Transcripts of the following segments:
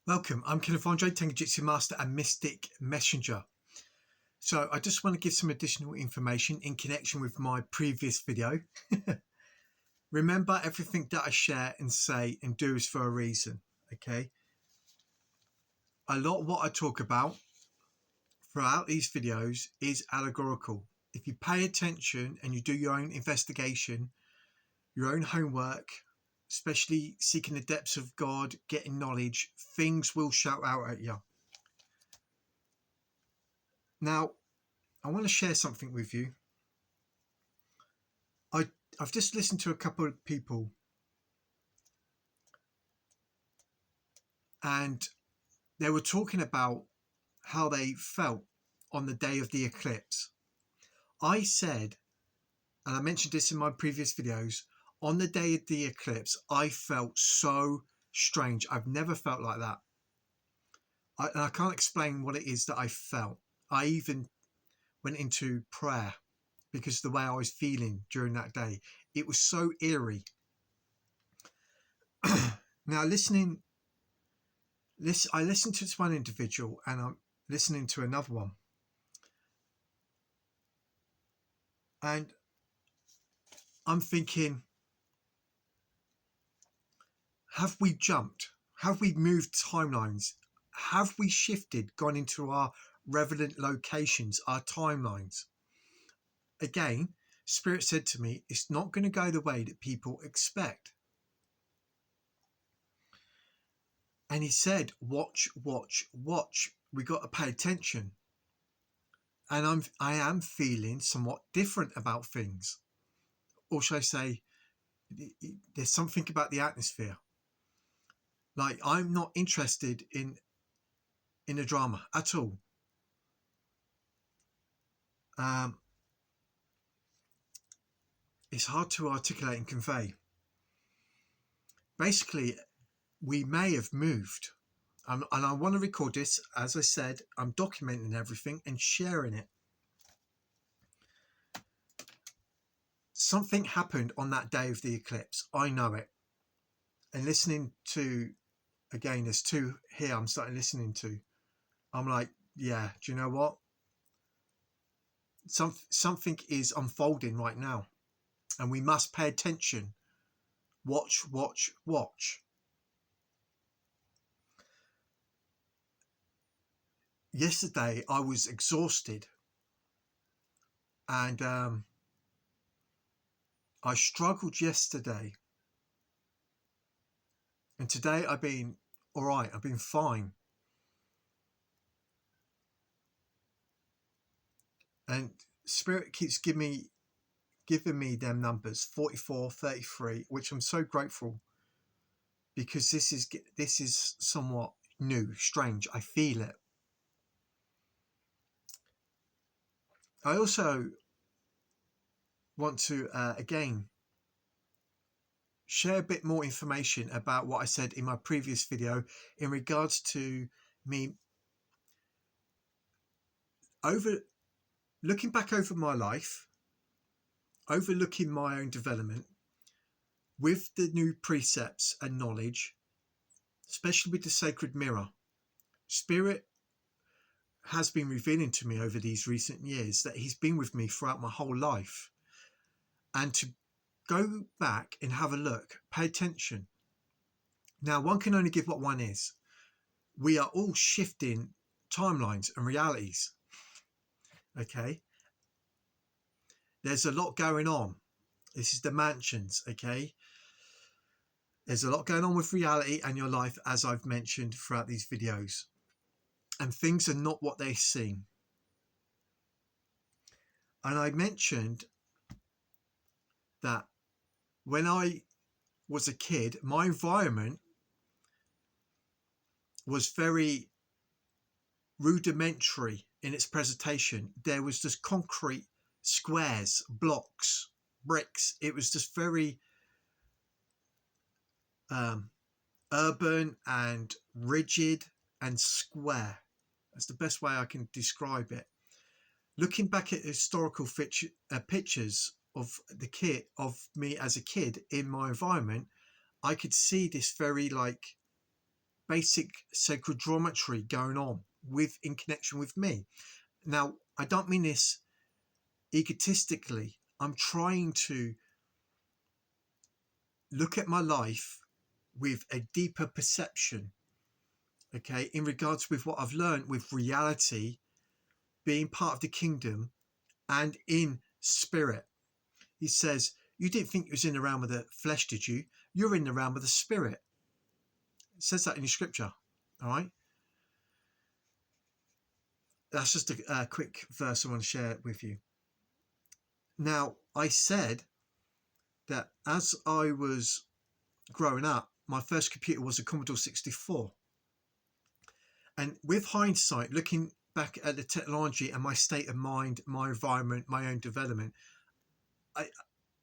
Welcome, I'm Kenneth, Tengujutsu Master and Mystic Messenger. So I just want to give some additional information in connection with my previous video. Remember, everything that I share and say and do is for a reason, okay? A lot of what I talk about throughout these videos is allegorical. If you pay attention and you do your own investigation, your own homework, especially seeking the depths of God, getting knowledge, things will shout out at you. Now, I want to share something with you. I've just listened to a couple of people and they were talking about how they felt on the day of the eclipse. I said, and I mentioned this in my previous videos, on the day of the eclipse, I felt so strange. I've never felt like that. I can't explain what it is that I felt. I even went into prayer because of the way I was feeling during that day. It was so eerie. Now, I listened to this one individual and I'm listening to another one. And I'm thinking, have we jumped? Have we moved timelines? Have we shifted, gone into our relevant locations, our timelines? Again, Spirit said to me, it's not going to go the way that people expect. And he said, watch, watch, watch. We got to pay attention. And I am feeling somewhat different about things. Or should I say, there's something about the atmosphere. Like, I'm not interested in a drama at all. It's hard to articulate and convey. Basically, we may have moved. And I want to record this. As I said, I'm documenting everything and sharing it. Something happened on that day of the eclipse. I know it. And listening to, again, there's two here I'm starting listening to. I'm like, yeah, do you know what? Something is unfolding right now. And we must pay attention. Watch, watch, watch. Yesterday, I was exhausted. And I struggled yesterday. And today I've been all right. I've been fine. And Spirit keeps giving me them numbers, 44, 33, which I'm so grateful, because this is somewhat new, strange. I feel it. I also want to again share a bit more information about what I said in my previous video in regards to me looking back over my life, overlooking my own development with the new precepts and knowledge, especially with the sacred mirror. Spirit has been revealing to me over these recent years that he's been with me throughout my whole life. And to go back and have a look, pay attention. Now, one can only give what one is. We are all shifting timelines and realities. Okay? There's a lot going on. This is the mansions, okay? There's a lot going on with reality and your life, as I've mentioned throughout these videos. And things are not what they seem. And I mentioned that when I was a kid, my environment was very rudimentary in its presentation. There was just concrete squares, blocks, bricks. It was just very urban and rigid and square. That's the best way I can describe it. Looking back at historical pictures of me as a kid in my environment, I could see this very basic sacred geometry going on in connection with me. Now, I don't mean this egotistically. I'm trying to look at my life with a deeper perception, okay, in regards with what I've learned with reality, being part of the kingdom, and in spirit. He says, you didn't think you was in the realm of the flesh, did you? You're in the realm of the spirit. It says that in the scripture, all right? That's just a quick verse I want to share with you. Now, I said that as I was growing up, my first computer was a Commodore 64. And with hindsight, looking back at the technology and my state of mind, my environment, my own development,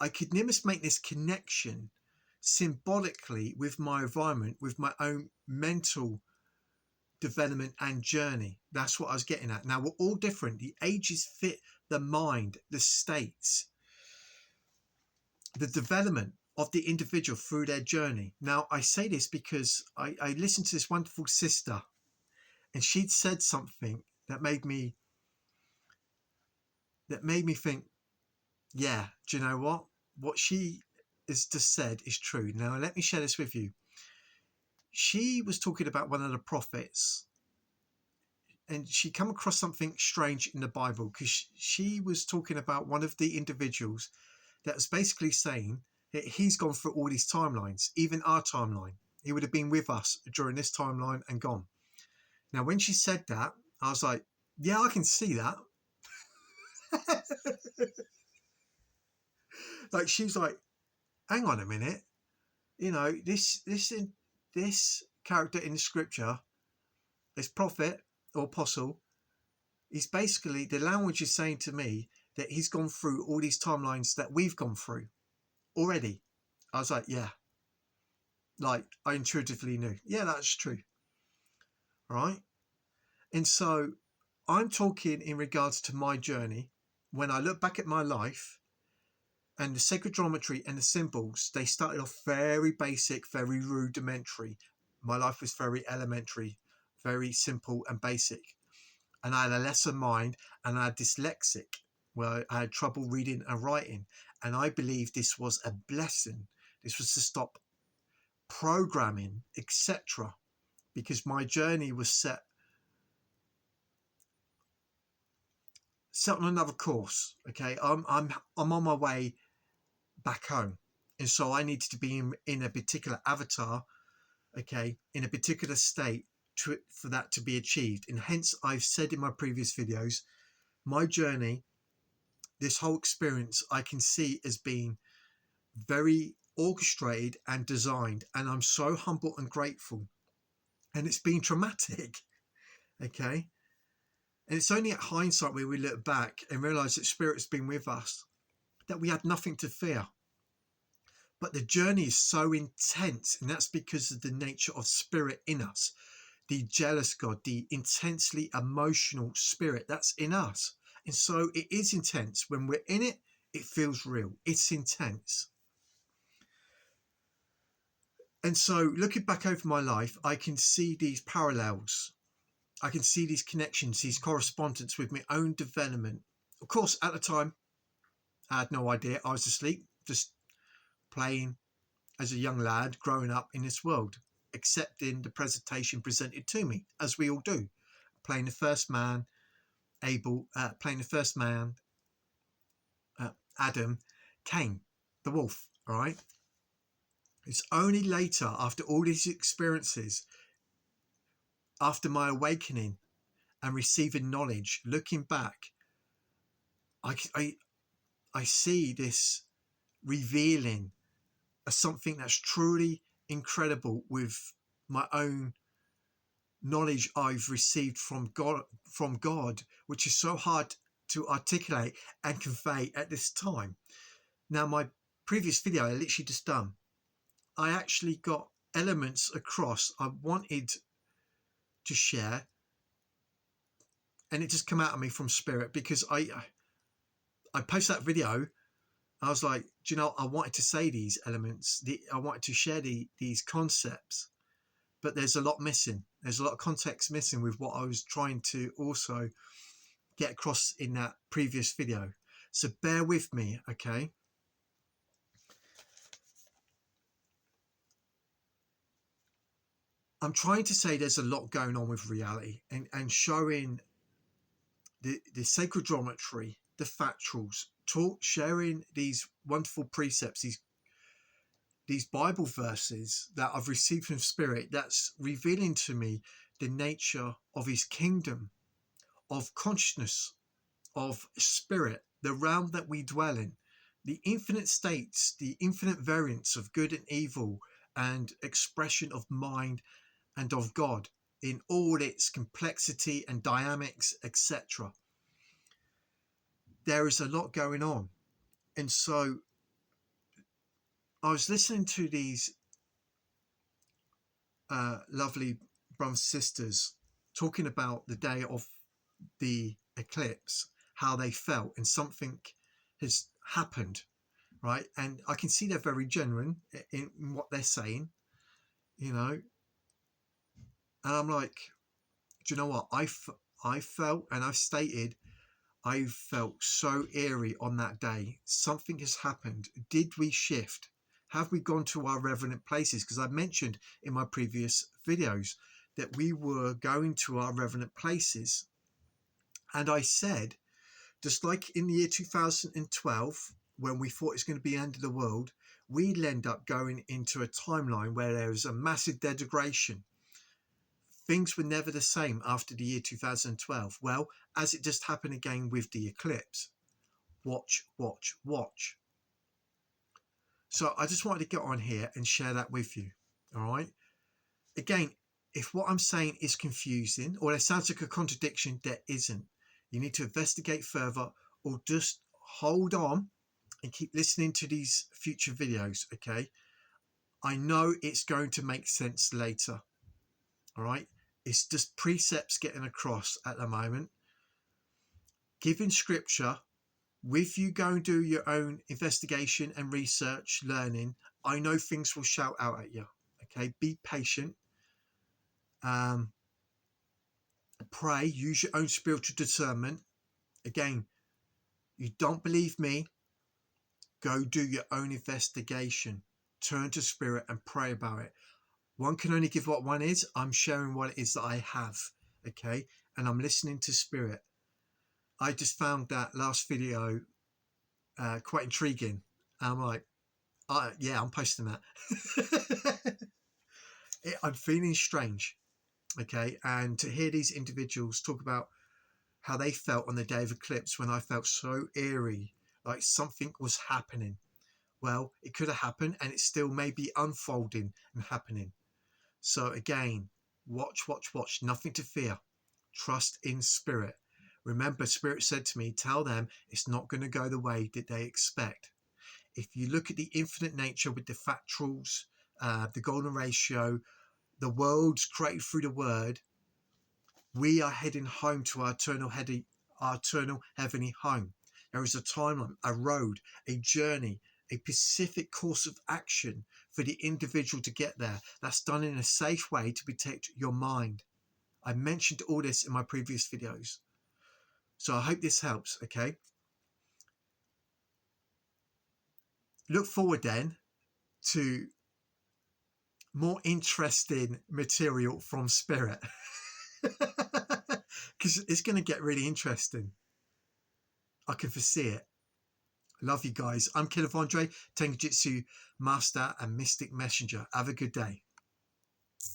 I could never make this connection symbolically with my environment, with my own mental development and journey. That's what I was getting at. Now, we're all different. The ages fit the mind, the states, the development of the individual through their journey. Now, I say this because I listened to this wonderful sister, and she'd said something that made me think, yeah, do you know what? What she has just said is true. Now, let me share this with you. She was talking about one of the prophets, and she come across something strange in the Bible, because she was talking about one of the individuals that was basically saying that he's gone through all these timelines, even our timeline. He would have been with us during this timeline and gone. Now, when she said that, I was like, yeah, I can see that. Like, she's like, hang on a minute. You know, this character in the scripture, this prophet or apostle, is basically, the language is saying to me that he's gone through all these timelines that we've gone through already. I was like, yeah. Like, I intuitively knew. Yeah, that's true. Right? And so I'm talking in regards to my journey. When I look back at my life, and the sacred geometry and the symbols, they started off very basic, very rudimentary. My life was very elementary, very simple and basic. And I had a lesser mind, and I had dyslexic, where I had trouble reading and writing. And I believe this was a blessing. This was to stop programming, etc. Because my journey was set on another course. Okay, I'm on my way back home, and so I needed to be in a particular avatar, okay, in a particular state for that to be achieved. And hence, I've said in my previous videos, my journey, this whole experience, I can see as being very orchestrated and designed, and I'm so humble and grateful. And it's been traumatic, okay. And it's only at hindsight where we look back and realize that Spirit's been with us, that we had nothing to fear. But the journey is so intense, and that's because of the nature of Spirit in us. The jealous God, the intensely emotional Spirit that's in us. And so it is intense. When we're in it, it feels real. It's intense. And so looking back over my life, I can see these parallels. I can see these connections, these correspondence with my own development. Of course, at the time, I had no idea. I was asleep, just playing as a young lad growing up in this world, accepting the presentation presented to me, as we all do. Playing the first man, Adam, Cain, the wolf, all right? It's only later, after all these experiences, after my awakening and receiving knowledge, looking back, I see this revealing of something that's truly incredible with my own knowledge I've received from God, which is so hard to articulate and convey at this time. Now, my previous video I literally just done, I actually got elements across I wanted to share, and it just came out of me from Spirit, because I posted that video. I was like, do you know, I wanted to say these elements, I wanted to share these concepts, but there's a lot missing. There's a lot of context missing with what I was trying to also get across in that previous video. So bear with me, okay? I'm trying to say there's a lot going on with reality, and showing the sacred geometry, the factuals, sharing these wonderful precepts, these Bible verses that I've received from Spirit, that's revealing to me the nature of his kingdom, of consciousness, of spirit, the realm that we dwell in, the infinite states, the infinite variants of good and evil, and expression of mind and of God in all its complexity and dynamics, etc. There is a lot going on. And so I was listening to these lovely brothers and sisters talking about the day of the eclipse, how they felt, and something has happened, right? And I can see they're very genuine in what they're saying, you know. And I'm like, do you know what? I felt, and I've stated, I felt so eerie on that day. Something has happened. Did we shift? Have we gone to our reverent places? Because I mentioned in my previous videos that we were going to our reverent places. And I said, just like in the year 2012, when we thought it's going to be the end of the world, we'd end up going into a timeline where there was a massive degradation. Things were never the same after the year 2012. Well, as it just happened again with the eclipse. Watch, watch, watch. So I just wanted to get on here and share that with you. All right. Again, if what I'm saying is confusing or it sounds like a contradiction, there isn't. You need to investigate further, or just hold on and keep listening to these future videos. Okay. I know it's going to make sense later. All right. It's just precepts getting across at the moment. Giving scripture, with you go and do your own investigation and research, learning, I know things will shout out at you. Okay, be patient. Pray, use your own spiritual discernment. Again, you don't believe me, go do your own investigation. Turn to Spirit and pray about it. One can only give what one is. I'm sharing what it is that I have. Okay, and I'm listening to Spirit. I just found that last video quite intriguing. I'm like, yeah, I'm posting that. I'm feeling strange, okay? And to hear these individuals talk about how they felt on the day of eclipse, when I felt so eerie, like something was happening. Well, it could have happened, and it still may be unfolding and happening. So again, watch, watch, watch. Nothing to fear. Trust in Spirit. Remember, Spirit said to me, tell them it's not going to go the way that they expect. If you look at the infinite nature with the factuals, the golden ratio, the worlds created through the word, we are heading home to our eternal heavenly home. There is a timeline, a road, a journey, a specific course of action for the individual to get there. That's done in a safe way to protect your mind. I mentioned all this in my previous videos. So I hope this helps, okay? Look forward then to more interesting material from Spirit. Because it's going to get really interesting. I can foresee it. Love you guys. I'm Kenneth Tengujutsu Master and Mystic Messenger. Have a good day.